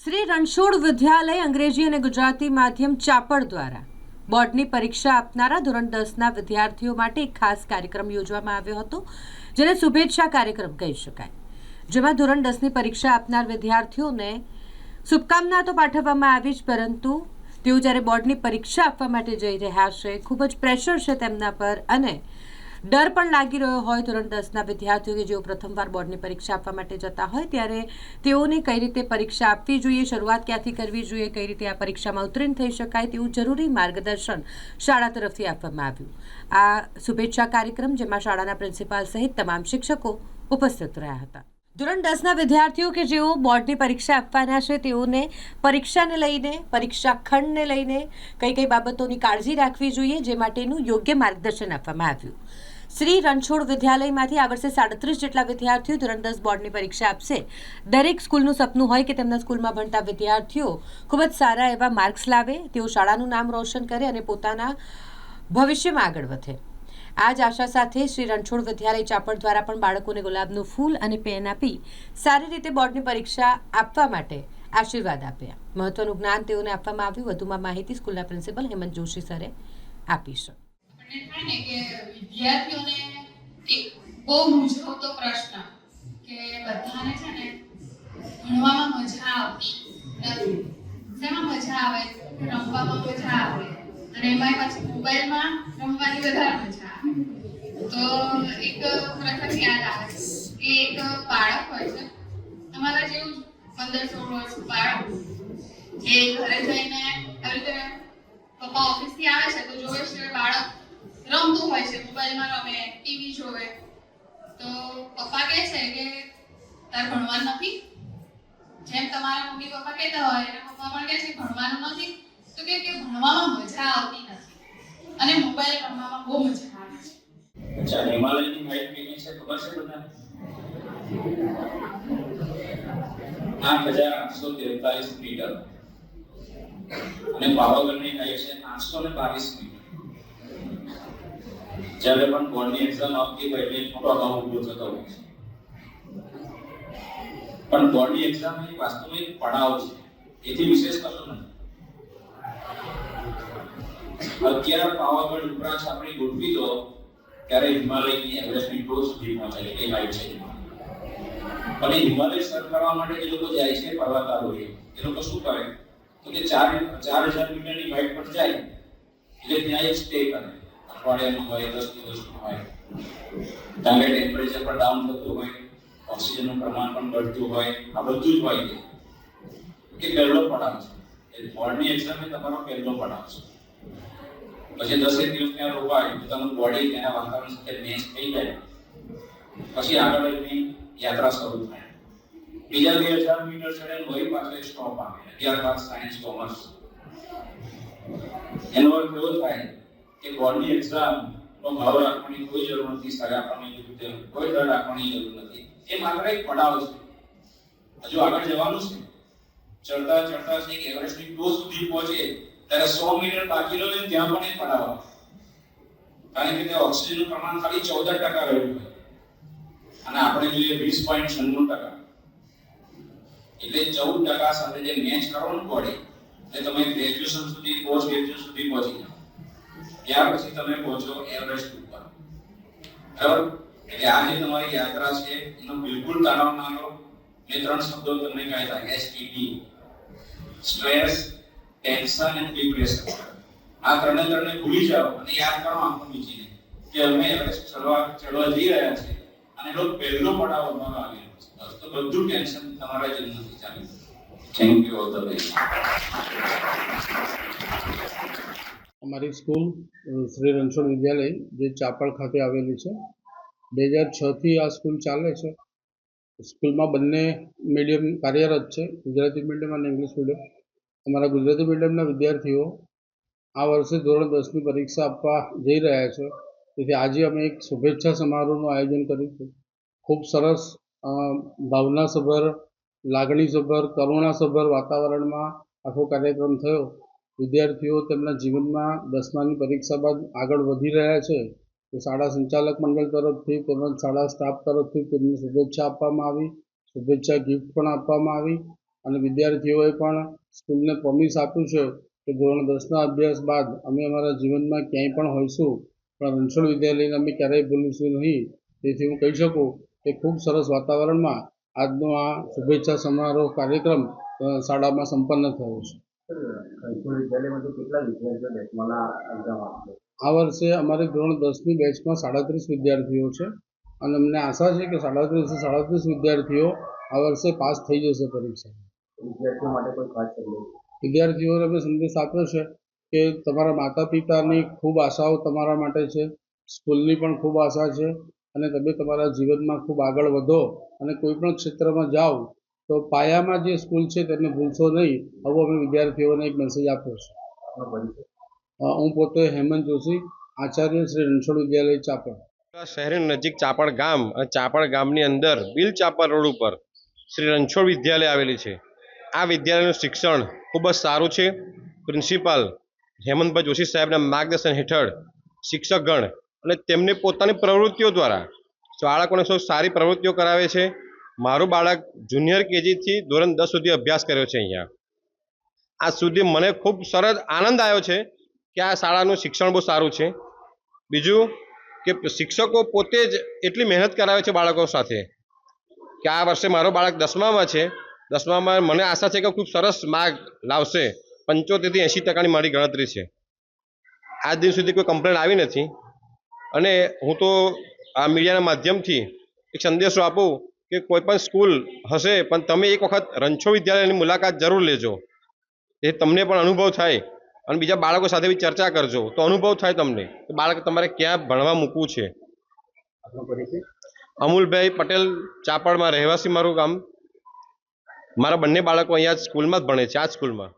શ્રી રણછોડ વિદ્યાલય અંગ્રેજી અને ગુજરાતી માધ્યમ ચાપડ દ્વારા બોર્ડની પરીક્ષા આપનારા ધોરણ 10ના વિદ્યાર્થીઓ માટે એક ખાસ કાર્યક્રમ યોજવામાં આવ્યો હતો, જેને શુભેચ્છા કાર્યક્રમ કહી શકાય. જેમાં ધોરણ 10ની પરીક્ષા આપનાર વિદ્યાર્થીઓને શુભકામના તો પાઠવવામાં આવી જ, પરંતુ તેઓ જ્યારે બોર્ડની પરીક્ષા આપવા માટે જઈ રહ્યા છે, ખૂબ જ પ્રેશર છે તેમના પર અને ડર પણ લાગી રહ્યો હોય. ધોરણ 10ના વિદ્યાર્થીઓ કે જેઓ પ્રથમવાર બોર્ડની પરીક્ષા આપવા માટે જતા હોય, ત્યારે તેઓને કઈ રીતે પરીક્ષા આપવી જોઈએ, શરૂઆત ક્યાંથી કરવી જોઈએ, કઈ રીતે આ પરીક્ષામાં ઉત્તીર્ણ થઈ શકાય તેવું જરૂરી માર્ગદર્શન શાળા તરફથી આપવામાં આવ્યું. આ શુભેચ્છા કાર્યક્રમ જેમાં શાળાના પ્રિન્સિપાલ સહિત તમામ શિક્ષકો ઉપસ્થિત રહ્યા હતા. ધોરણ 10ના વિદ્યાર્થીઓ કે જેઓ બોર્ડની પરીક્ષા આપવાના છે, તેઓને પરીક્ષાને લઈને, પરીક્ષા ખંડને લઈને કઈ કઈ બાબતોની કાળજી રાખવી જોઈએ, જે માટેનું યોગ્ય માર્ગદર્શન આપવામાં આવ્યું. શ્રી રણછોડ વિદ્યાલયમાંથી આ વર્ષે 37 જેટલા વિદ્યાર્થીઓ ધોરણ 10 બોર્ડની પરીક્ષા આપશે. દરેક સ્કૂલનું સપનું હોય કે તેમના સ્કૂલમાં ભણતા વિદ્યાર્થીઓ ખૂબ જ સારા એવા માર્ક્સ લાવે, તેઓ શાળાનું નામ રોશન કરે અને પોતાના ભવિષ્યમાં આગળ વધે. આ જ આશા સાથે શ્રી રણછોડ વિદ્યાલય ચાપડ દ્વારા પણ બાળકોને ગુલાબનું ફૂલ અને પેન આપી સારી રીતે બોર્ડની પરીક્ષા આપવા માટે આશીર્વાદ આપ્યા. મહત્વનું જ્ઞાન તેઓને આપવામાં આવ્યું. વધુમાં માહિતી સ્કૂલના પ્રિન્સિપલ હેમંત જોશી સરે આપી છે. થાય ને કે વિદ્યાર્થીઓને એક બહુ મૂંઝવતો પ્રશ્ન કે બધાને છે ને ભણવામાં મજા આવતી નથી. શેમાં મજા આવે? રમવામાં મજા આવે, અને એમાં પાછી મોબાઈલમાં રમવાની વધારે મજા આવે. તો એક પ્રસંગ યાદ આવે કે એક બાળક હોય છે, તમારા જેવું 15-16 વર્ષનું બાળક, એ ઘરે જઈને આવી રીતે પપ્પા ઓફિસથી આવે છે તો જોવે છે બાળક રમતું હોય છે, મોબાઈલમાં રમે, ટીવી જોવે. તો પપ્પા કહે છે કે તાર ભણવાનું નથી? જેમ તમારા મમ્મી પપ્પા કહેતા હોય અને પપ્પા પણ કહે છે ભણવાનું નથી, તો કે ભણવામાં મજા આવતી નથી અને મોબાઈલ રમવામાં બહુ મજા આવે છે. અચ્છા, હિમાલયની હાઈટ કેટલી છે ખબર છે બધાને? 8,843 મીટર અને પાવાગઢની હાઈટ છે 822 મીટર. જ્યારે પણ બોર્ડની એક્ઝામ આવતી હોય એટલે મોટો અભાવ ઉભો થતો હોય છે. પણ બોર્ડની એક્ઝામ એ વાસ્તવિક પડાવ છે, એથી વિશેષ કશું નથી. 11 પાવાગઢ ઉપરાંત આપણે ગોઠવી દો ત્યારે હિમાલયની એવરેસ્ટની ટોચ સુધી પહોંચે એટલી હાઈટ છે. પણ એ હિમાલય સર કરવા માટે એ લોકો જાય છે પર્વતારોહી. એ લોકો શું કરે તો કે 4,000 મીટરની હાઈટ પર જાય એટલે ત્યાં એક સ્ટે કરે. અઠવાડિયાનું હોય, 10 દિવસનું હોય, કારણ કે ટેમ્પરેચર પણ ડાઉન થતું હોય, ઓક્સિજનનું પ્રમાણ પણ ઘટતું હોય, આ બધું જ હોય કે પહેલો પડાવ છે. એ બોર્ડની એક્ઝામ એ તમારો પહેલો પડાવ છે. પછી 10 દિવસ ત્યાં રોકાય, પોતાનું બોડી તેના વાતાવરણ સાથે મેચ થઈ જાય, પછી આગળની યાત્રા શરૂ થાય. બીજા 2,000 મીટર ચડે વળી પાછો સ્ટોપ આવે. 11 બાદ સાયન્સ કોમર્સ. એનો અર્થ એવો થાય કે બોર્ડની એક્ઝામ નો ભાવ રાખવાની કોઈ જરૂર નથી, સારા આપવાની જરૂર નથી, કોઈ ડર રાખવાની જરૂર નથી. એ માત્ર એક પડાવ છે. હજુ આગળ જવાનું છે. ચડતા ચડતા છે એવરેસ્ટની ટોચ સુધી પહોંચે ત્યારે 100 મીટર બાકી રહ્યો ત્યાં પણ એક પડાવ આવે. કારણ કે ત્યાં ઓક્સિજનનું પ્રમાણ ખાલી 14% રહ્યું હોય અને આપણે જોઈએ 20.96%. એટલે 14% સાથે જે મેચ કરવાનું પડે એટલે તમે ગ્રેજ્યુએશન સુધી, પોસ્ટ ગ્રેજ્યુએશન સુધી પહોંચી જાઓ. ત્યાર પછી તમે પહોંચો એવરેસ્ટ ઉપર. બરાબર? એટલે આ જે તમારી યાત્રા છે એનો બિલકુલ તણાવ ના લો. મેં 3 શબ્દો તમને કહ્યા હતા, STD, stress, tension and depression. આ ત્રણે ભૂલી જાઓ અને યાદ કરો આંખો મીચીને કે અમે એવરેસ્ટ ચડવા જઈ રહ્યા છીએ અને એનો પહેલો પડાવ અમારો આવી રહ્યો છે. બસ, તો બધું ટેન્શન તમારા જેવું નથી ચાલી. Thank you all the best. અમારી સ્કૂલ શ્રી રણછોડ વિદ્યાલય જે ચાપડ ખાતે આવેલી છે, 2006થી આ સ્કૂલ ચાલે છે. સ્કૂલમાં બંને મીડિયમ કાર્યરત છે, ગુજરાતી મીડિયમ અને ઇંગ્લિશ મીડિયમ. અમારા ગુજરાતી મીડિયમના વિદ્યાર્થીઓ આ વર્ષે ધોરણ 10ની પરીક્ષા આપવા જઈ રહ્યા છે. તેથી આજે અમે એક શુભેચ્છા સમારોહનું આયોજન કર્યું છે. ખૂબ સરસ ભાવનાસભર, લાગણીસભર, કરુણાસભર વાતાવરણમાં આખો કાર્યક્રમ થયો. વિદ્યાર્થીઓ તેમના જીવનમાં 10માની પરીક્ષા બાદ આગળ વધી રહ્યા છે. તો શાળા સંચાલક મંડળ તરફથી તેમજ શાળા સ્ટાફ તરફથી તેમને શુભેચ્છા આપવામાં આવી, શુભેચ્છા ગિફ્ટ પણ આપવામાં આવી અને વિદ્યાર્થીઓએ પણ સ્કૂલને પ્રોમિસ આપ્યું છે કે ધોરણ 10ના અભ્યાસ બાદ અમે અમારા જીવનમાં ક્યાંય પણ હોઈશું પણ રણછોડ વિદ્યાલયને અમે ક્યારેય ભૂલીશું નહીં. તેથી હું કહી શકું કે ખૂબ સરસ વાતાવરણમાં આજનો આ શુભેચ્છા સમારોહ કાર્યક્રમ શાળામાં સંપન્ન થયો છે. આ વર્ષે અમારી ધોરણ 10ની બેચમાં 37 વિદ્યાર્થીઓ છે અને અમને આશા છે કે 37 વિદ્યાર્થીઓ આ વર્ષે પાસ થઈ જશે પરીક્ષા. વિદ્યાર્થીઓને અમે સંદેશ આપ્યો છે કે તમારા માતા પિતાની ખૂબ આશાઓ તમારા માટે છે, સ્કૂલની પણ ખૂબ આશા છે અને તમે તમારા જીવનમાં ખૂબ આગળ વધો અને કોઈ પણ ક્ષેત્રમાં જાઓ તો પાયામાં જે સ્કૂલ છે તેને ભૂલશો નહીં. આવો અમે વિદ્યાર્થીઓને એક મેસેજ આપ્યો છે. હું પોતે હેમંત જોશી, આચાર્ય શ્રી રણછોડ વિદ્યાલય ચાપડ. શહેરની નજીક ચાપડ ગામ અને ચાપડ ગામની અંદર બિલ ચાપડ રોડ ઉપર શ્રી રણછોડ વિદ્યાલય આવેલી છે. આ વિદ્યાલયનું શિક્ષણ ખૂબ જ સારું છે. પ્રિન્સિપાલ હેમંતભાઈ જોશી સાહેબના માર્ગદર્શન હેઠળ શિક્ષકગણ અને તેમને પોતાની પ્રવૃત્તિઓ દ્વારા બાળકોને સૌ સારી પ્રવૃત્તિઓ કરાવે છે. મારું બાળક જુનિયર કેજીથી ધોરણ 10 સુધી અભ્યાસ કર્યો છે. અહીંયા આજ સુધી મને ખૂબ સરસ આનંદ આવ્યો છે કે આ શાળાનું શિક્ષણ બહુ સારું છે. બીજું કે શિક્ષકો પોતે જ એટલી મહેનત કરાવે છે બાળકો સાથે કે આ વર્ષે મારો બાળક 10મામાં છે. 10મામાં મને આશા છે કે ખૂબ સરસ માર્ક લાવશે. 75 થી 80% મારી ગણતરી છે. આજ દિન સુધી કોઈ કમ્પ્લેન આવી નથી અને હું તો આ મીડિયાના માધ્યમથી એક સંદેશો આપું કે કોઈ પણ સ્કૂલ હશે પણ તમે એક વખત રણછોડ વિદ્યાલયની મુલાકાત જરૂર લેજો. એ તમને પણ અનુભવ થાય અને બીજા બાળકો સાથે બી ચર્ચા કરજો તો અનુભવ થાય તમને કે બાળક તમારે ક્યાં ભણવા મૂકવું છે. અમૂલભાઈ પટેલ, ચાપડમાં રહેવાસી મારું ગામ. મારા બંને બાળકો અહીંયા જ સ્કૂલમાં જ ભણે છે, આ જ સ્કૂલમાં.